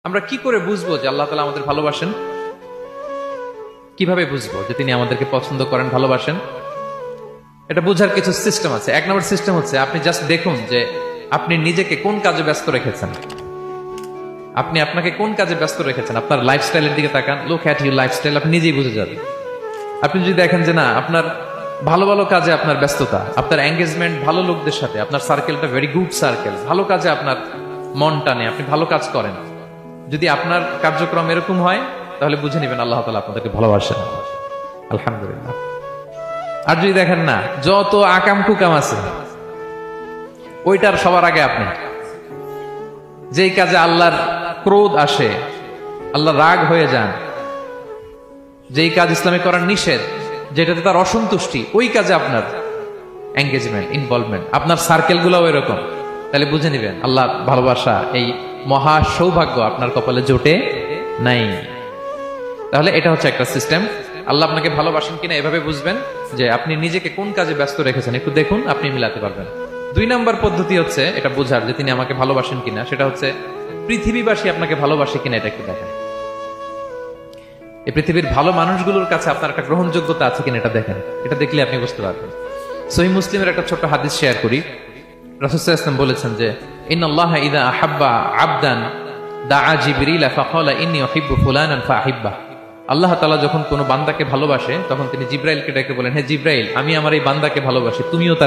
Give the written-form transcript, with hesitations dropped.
আমরা কি করে বুঝবো যে আল্লাহ তাআলা আমাদের ভালোবাসেন? কিভাবে বুঝবো যে তিনি আমাদেরকে পছন্দ করেন, ভালোবাসেন? এটা বোঝার কিছু সিস্টেম আছে। এক নম্বর সিস্টেম হচ্ছে আপনি জাস্ট দেখুন যে আপনি নিজেকে কোন কাজে ব্যস্ত রেখেছেন। আপনি আপনাকে কোন কাজে ব্যস্ত রেখেছেন, আপনার লাইফস্টাইলের দিকে তাকান। লুক অ্যাট ইউর লাইফস্টাইল, আপনি নিজেই বুঝে যাবেন। আপনি যদি দেখেন যে না, আপনার ভালো ভালো কাজে আপনার ব্যস্ততা, আপনার এঙ্গেজমেন্ট ভালো লোকদের সাথে, আপনার সার্কেলটা ভেরি গুড সার্কেল, ভালো কাজে আপনার মন টানে, আপনি ভালো কাজ করেন, যদি আপনার কার্যক্রম এরকম হয়, তাহলে বুঝে নেবেন আল্লাহ তাআলা আপনাদেরকে ভালোবাসেন। আলহামদুলিল্লাহ। আর যদি দেখেন না, যত আকাম কুকাম আছে ওইটার সবার আগে আপনি, যেই কাজে আল্লাহর ক্রোধ আসে, আল্লাহ রাগ হয়ে যান, যেই কাজ ইসলামে করার নিষেধ, যেটাতে তার অসন্তুষ্টি, ওই কাজে আপনার এঙ্গেজমেন্ট, ইনভলভমেন্ট, আপনার সার্কেল গুলাও এরকম, তাহলে বুঝে নিবেন আল্লাহ ভালোবাসা, এই মহা সৌভাগ্য আপনার কপালে জোটে নাই। তাহলে এটা হচ্ছে একটা সিস্টেম। আল্লাহ আপনাকে ভালোবাসেন কিনা এভাবে বুঝবেন যে আপনি নিজেকে কোন কাজে ব্যস্ত রেখেছেন, একটু দেখুন, আপনি মিলাতে পারবেন। 2 নম্বর পদ্ধতি হচ্ছে এটা বোঝার যে তিনি আমাকে ভালোবাসেন কিনা, সেটা হচ্ছে পৃথিবীবাসী আপনাকে ভালোবাসে কিনা এটা একটু দেখেন। এই পৃথিবীর ভালো মানুষগুলোর কাছে আপনার একটা গ্রহণযোগ্যতা আছে কিনা এটা দেখেন। এটা দেখলে আপনি বুঝতে পারবেন। সহিহ মুসলিমের একটা ছোট্ট হাদিস শেয়ার করি। রাসূল সাল্লাল্লাহু আলাইহি ওয়াসাল্লাম বলেছেন যে ইন্নাল্লাহা ইযা আহাব্বা আবদান দাআ জিবরিলা ফাকালা ইন্নী উহিব্বু ফুলানান ফাআহিব্বা। আল্লাহ তাআলা যখন কোনো বান্দাকে ভালোবাসে তখন তিনি জিবরাইলকে ডেকে বলেন, হে জিবরাইল, আমি আমার এই বান্দাকে ভালোবাসি, তুমিও তার